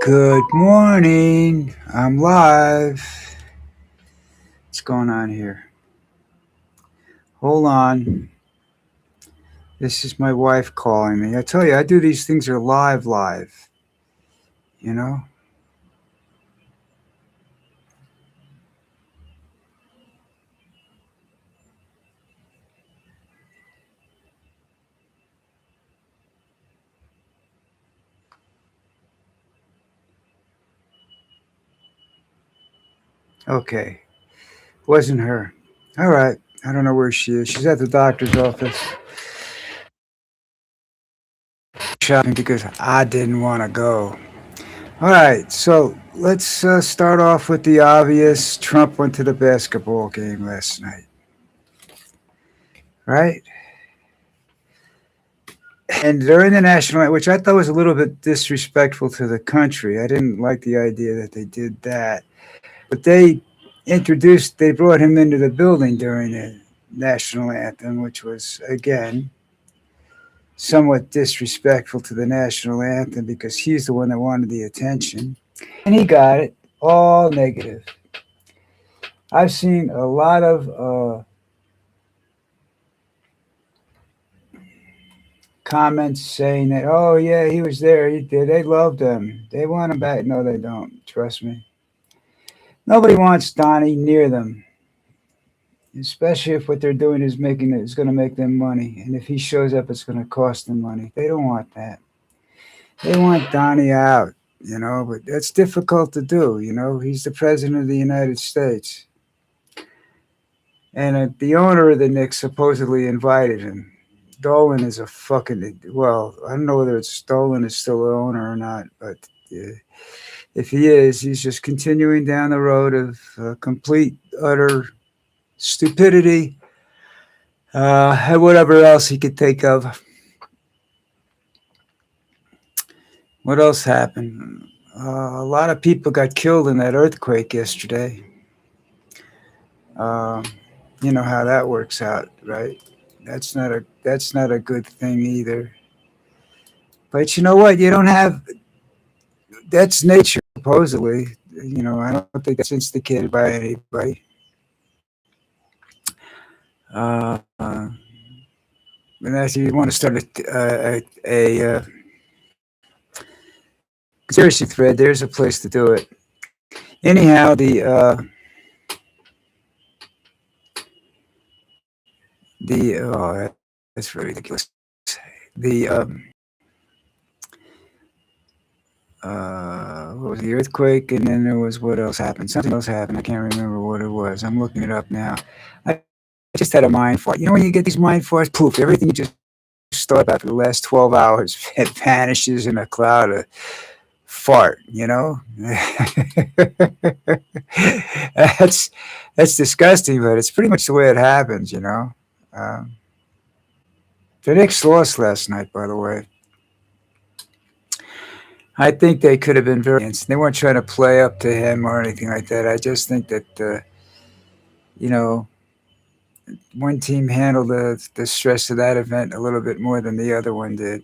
Good morning. I'm live. What's going on here? Hold on. This is my wife calling me. I tell you, I do these things are live. You know? Okay. Wasn't her. All right. I don't know where she is. She's at the doctor's office shopping because I didn't want to go. All right. So let's start off with the obvious. Trump went to the basketball game last night. Right? And during the national anthem, which I thought was a little bit disrespectful to the country. I didn't like the idea that they did that. But they brought him into the building during the national anthem, which was, again, somewhat disrespectful to the national anthem because he's the one that wanted the attention. And he got it, all negative. I've seen a lot of comments saying that, oh, yeah, he was there. He did. They loved him. They want him back. No, they don't. Trust me. Nobody wants Donnie near them, especially if what they're doing is going to make them money. And if he shows up, it's going to cost them money. They don't want that. They want Donnie out, but that's difficult to do. He's the president of the United States. And the owner of the Knicks supposedly invited him. Dolan is a fucking, well, I don't know whether it's Dolan is still the owner or not, but if he is, he's just continuing down the road of complete, utter stupidity and whatever else he could think of. What else happened? A lot of people got killed in that earthquake yesterday. You know how that works out, right? That's not a good thing either. But you know what? You don't have. That's nature, supposedly. I don't think that's instigated by anybody. And if you want to start a conspiracy thread, there's a place to do it. Anyhow, that's ridiculous. The what was the earthquake, and then there was what else happened? Something else happened. I can't remember what it was. I'm looking it up now. I just had a mind fart. When you get these mind farts, poof, everything you just thought about for the last 12 hours it vanishes in a cloud of fart. That's disgusting, but it's pretty much the way it happens. The Knicks lost last night, by the way. I think they could have been they weren't trying to play up to him or anything like that. I just think that, one team handled the stress of that event a little bit more than the other one did.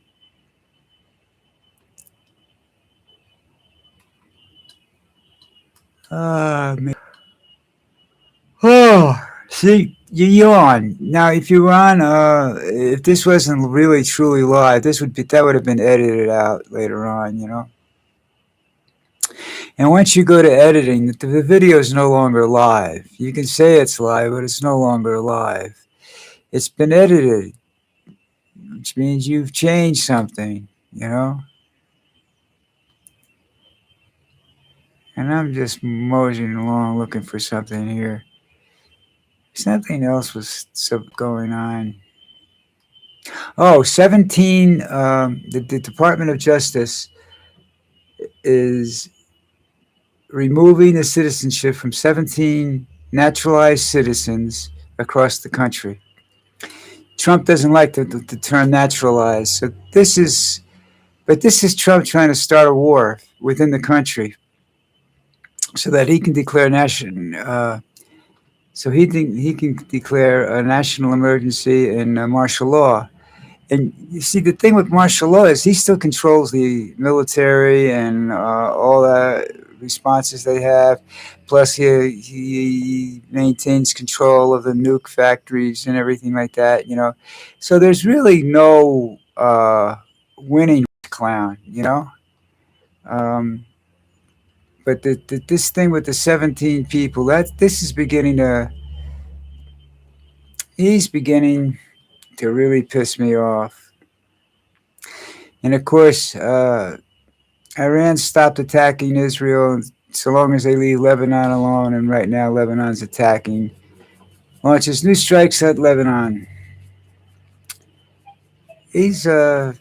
Man. Oh, see, you yawn. Now, if you were on, if this wasn't really truly live, that would have been edited out later on, And once you go to editing, the video is no longer live. You can say it's live, but it's no longer live. It's been edited, which means you've changed something, And I'm just moseying along looking for something here. Something else was going on. Oh, 17, the Department of Justice is removing the citizenship from 17 naturalized citizens across the country. Trump doesn't like the term naturalized. So this is Trump trying to start a war within the country so that he can declare he can declare a national emergency and martial law. And you see, the thing with martial law is he still controls the military and all the responses they have. Plus, he maintains control of the nuke factories and everything like that. So there's really no winning clown. Um, but this thing with the 17 people, that this is beginning to he's beginning to really piss me off. And of course, Iran stopped attacking Israel so long as they leave Lebanon alone. And right now, Lebanon's attacking, launches new strikes at Lebanon. He's uh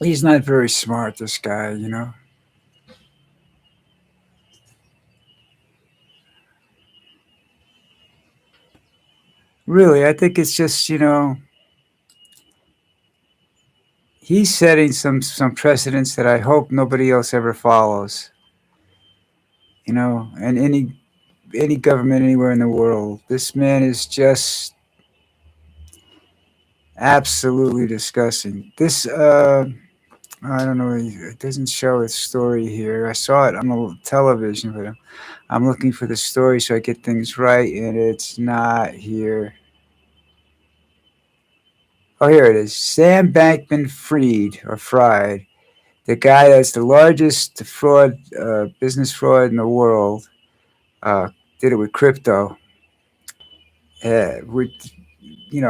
he's not very smart. This guy. Really, I think it's just he's setting some precedents that I hope nobody else ever follows. And any government anywhere in the world. This man is just absolutely disgusting. This I don't know. It doesn't show its story here. I saw it on the television, but I'm looking for the story so I get things right, and it's not here. Oh, here it is. Sam Bankman Fried, the guy that's the largest business fraud in the world, uh, did it with crypto. With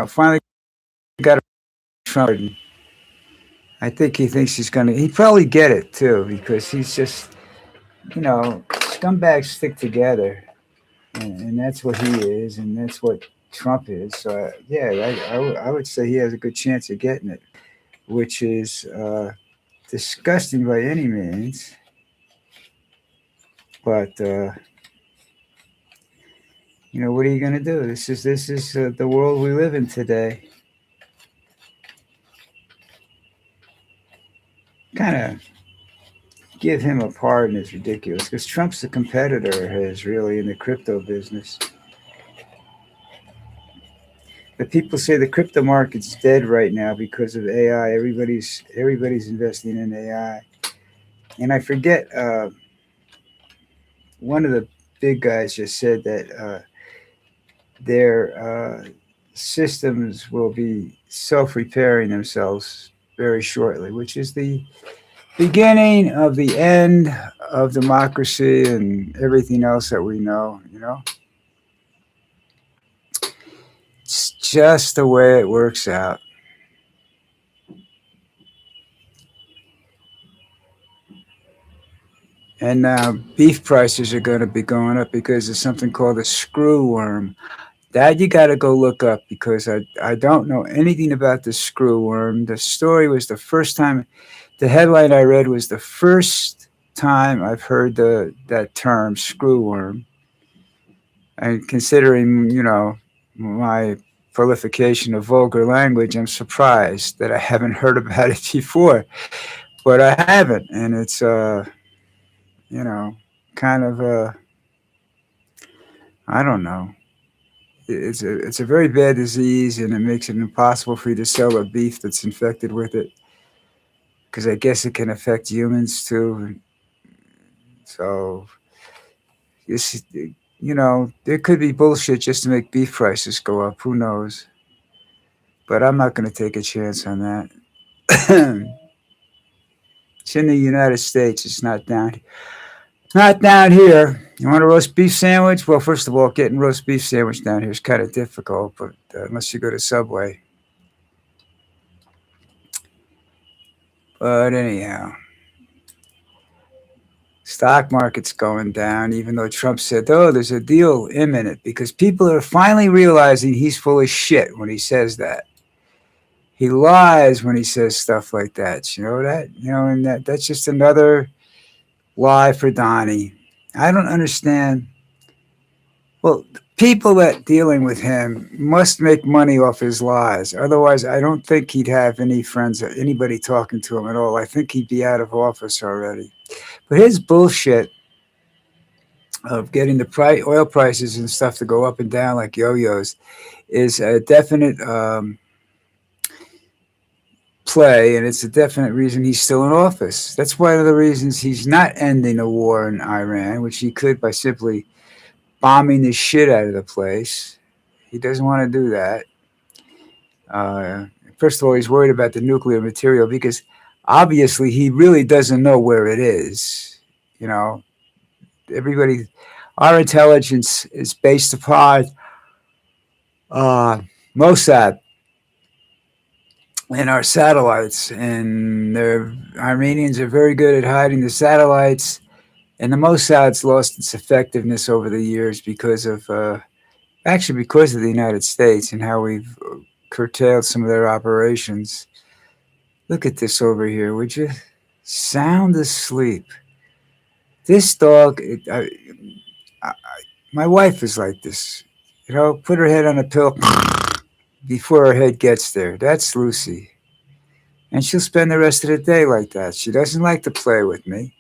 finally got a Trump. I think he thinks he's gonna. He probably get it too because he's just scumbags stick together, and that's what he is, and that's what Trump is. So yeah, I would say he has a good chance of getting it, which is disgusting by any means. But what are you gonna do? This is the world we live in today. Kind of give him a pardon is ridiculous because Trump's a competitor of his really in the crypto business. But people say the crypto market's dead right now because of AI. Everybody's investing in AI, and I forget. One of the big guys just said that their systems will be self-repairing themselves very shortly, which is the beginning of the end of democracy and everything else that we know. It's just the way it works out. And now beef prices are going to be going up because of something called a screw worm. That you got to go look up because I don't know anything about the screw worm. The story was the first time, the headline I read was the first time I've heard that term screw worm. And considering, my proliferation of vulgar language, I'm surprised that I haven't heard about it before. But I haven't. And it's, you know, kind of, I don't know. It's a very bad disease, and it makes it impossible for you to sell a beef that's infected with it, because I guess it can affect humans too. So this, there could be bullshit just to make beef prices go up. Who knows? But I'm not going to take a chance on that. It's in the United States. It's not down here. You want a roast beef sandwich? Well, first of all, getting roast beef sandwich down here is kind of difficult, but unless you go to Subway. But anyhow, stock market's going down, even though Trump said, "Oh, there's a deal imminent," because people are finally realizing he's full of shit when he says that. He lies when he says stuff like that. You know that? And that's just another lie for Donnie. I don't understand. Well, people that dealing with him must make money off his lies. Otherwise, I don't think he'd have any friends or anybody talking to him at all. I think he'd be out of office already. But his bullshit of getting the oil prices and stuff to go up and down like yo-yos is a definite play, and it's a definite reason he's still in office. That's one of the reasons he's not ending the war in Iran, which he could by simply bombing the shit out of the place. He doesn't want to do that. Uh, First of all, he's worried about the nuclear material because obviously he really doesn't know where it is. You know, everybody, our intelligence is based upon uh, Mossad and our satellites, and the Armenians are very good at hiding the satellites. And the Mossad's lost its effectiveness over the years because of, actually, because of the United States and how we've curtailed some of their operations. Look at this over here, would you? Sound asleep. This dog, I, my wife is like this. You know, put her head on a pillow before her head gets there. That's Lucy. And she'll spend the rest of the day like that. She doesn't like to play with me.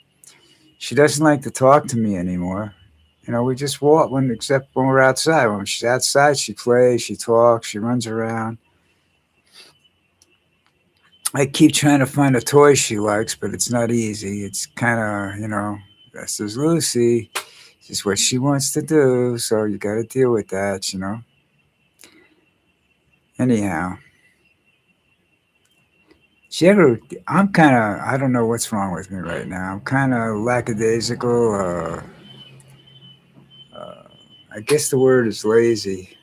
She doesn't like to talk to me anymore. You know, we just walk when, except when we're outside. When she's outside, she plays, she talks, she runs around. I keep trying to find a toy she likes, but it's not easy. It's kind of, you know, this is Lucy. This is what she wants to do, so you got to deal with that, you know. Anyhow, she ever? I'm kind of. I don't know what's wrong with me right now. I'm kind of lackadaisical. Uh, I guess the word is lazy.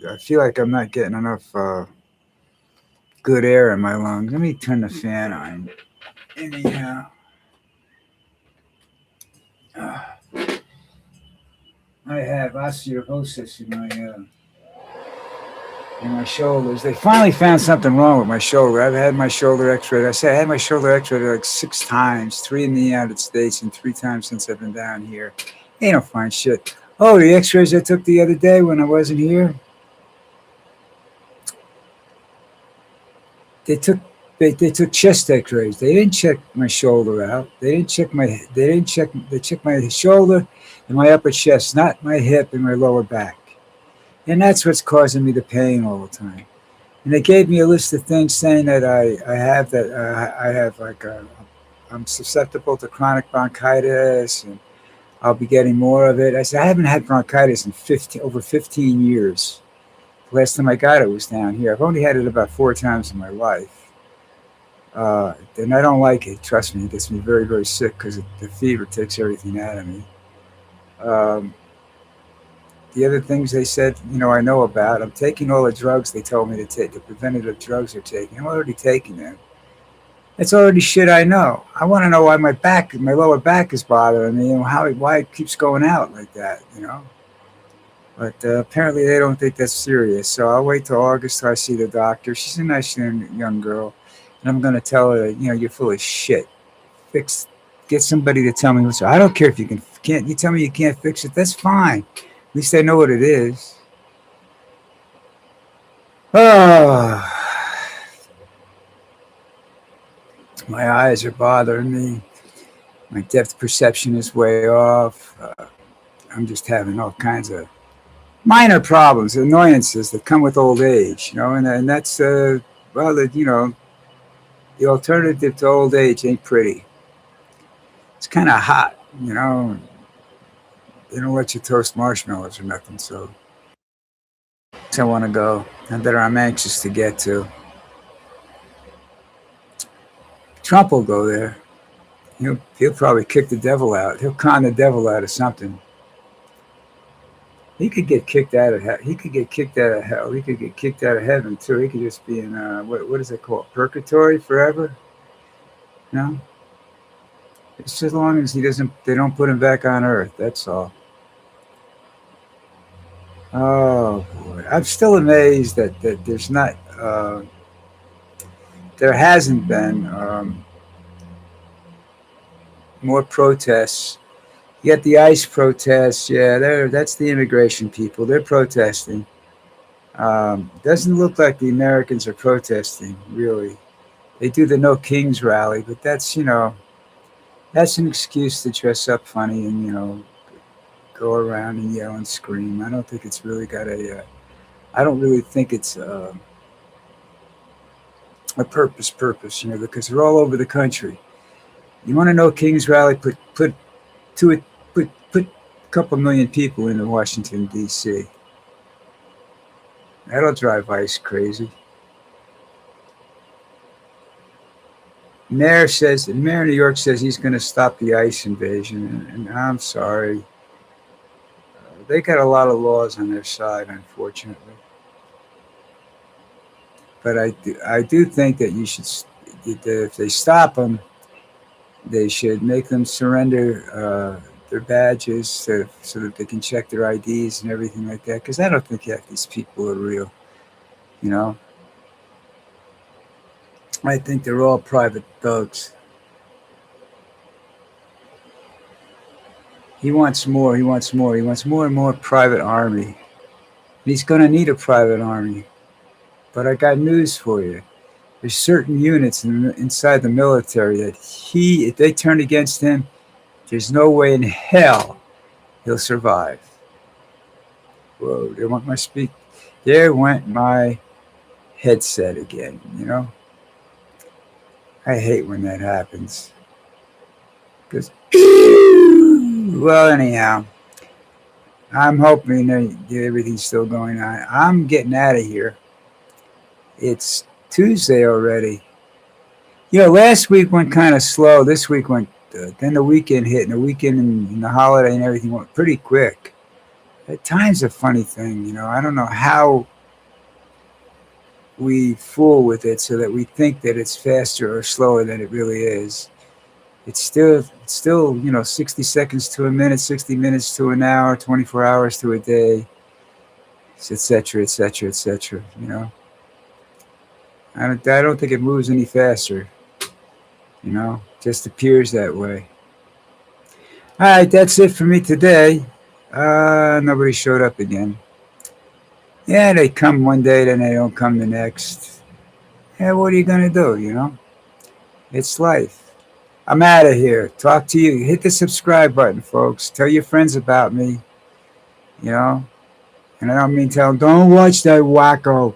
I feel like I'm not getting enough good air in my lungs. Let me turn the fan on. Anyhow, uh, I have osteoporosis in my shoulders. They finally found something wrong with my shoulder. I've had my shoulder x-rayed. I said I had my shoulder x-rayed like 6 times, 3 in the United States and 3 times since I've been down here. They don't find shit. Oh, the x-rays I took the other day when I wasn't here, they took they took chest x-rays. They didn't check my shoulder out. They checked my shoulder and my upper chest, not my hip and my lower back. And that's what's causing me the pain all the time. And they gave me a list of things saying that I have like I'm susceptible to chronic bronchitis and I'll be getting more of it. I said I haven't had bronchitis in 15 years. The last time I got it was down here. I've only had it about 4 times in my life. And I don't like it. Trust me, it gets me very, very sick because the fever takes everything out of me. Um, the other things they said, you know, I know about. I'm taking all the drugs they told me to take, the preventative drugs they're taking. I'm already taking them. It's already shit I know. I want to know why my lower back is bothering me, and why it keeps going out like that, you know. But apparently they don't think that's serious. So I'll wait till August till I see the doctor. She's a nice young girl, and I'm going to tell her, you know, you're full of shit. Fix, get somebody to tell me what's. I don't care if you can't. You tell me you can't fix it. That's fine. At least I know what it is. Oh, my eyes are bothering me. My depth perception is way off. I'm just having all kinds of minor problems, annoyances that come with old age, you know, and that's, well, you know, the alternative to old age ain't pretty. It's kind of hot, you know. They don't let you toast marshmallows or nothing, so I want to go, and that I'm anxious to get to. Trump will go there. He'll probably kick the devil out. He'll con the devil out of something. He could get kicked out of hell. He could get kicked out of hell. He could get kicked out of heaven too. He could just be in what is it called? Purgatory forever? No. It's as long as they don't put him back on Earth. That's all. Oh boy, I'm still amazed that there's not, there hasn't been more protests. You got the ICE protests. Yeah, that's the immigration people. They're protesting. Doesn't look like the Americans are protesting, really. They do the No Kings rally, but that's, you know, that's an excuse to dress up funny and, you know, go around and yell and scream. I don't think it's really got a. I don't really think it's a purpose, because they're all over the country. You want to know King's Rally? Two, put a couple million people into Washington D.C. That'll drive ICE crazy. The mayor of New York says he's going to stop the ICE invasion, and I'm sorry, they got a lot of laws on their side, unfortunately. But I do think that if they stop them, they should make them surrender their badges so that they can check their IDs and everything like that. Because I don't think half these people are real. You know, I think they're all private thugs. He wants more. He wants more. He wants more and more private army. He's going to need a private army. But I got news for you. There's certain units inside the military that if they turn against him, there's no way in hell he'll survive. Whoa, there went my headset again. I hate when that happens. Because, well, anyhow, I'm hoping that everything's still going on. I'm getting out of here. It's Tuesday already. Last week went kind of slow. This week went, then the weekend hit, and the weekend and the holiday and everything went pretty quick. Time's a funny thing. I don't know how we fool with it so that we think that it's faster or slower than it really is. It's still 60 seconds to a minute, 60 minutes to an hour, 24 hours to a day, etc., etc., etc. I don't think it moves any faster. Just appears that way. All right, that's it for me today. Nobody showed up again. Yeah, they come one day, then they don't come the next. Yeah, what are you going to do? It's life. I'm out of here. Talk to you. Hit the subscribe button, folks. Tell your friends about me. And I don't mean tell them, don't watch that wacko.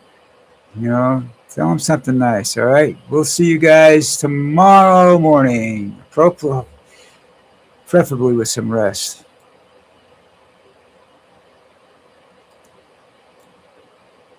Tell them something nice, all right? We'll see you guys tomorrow morning, preferably with some rest.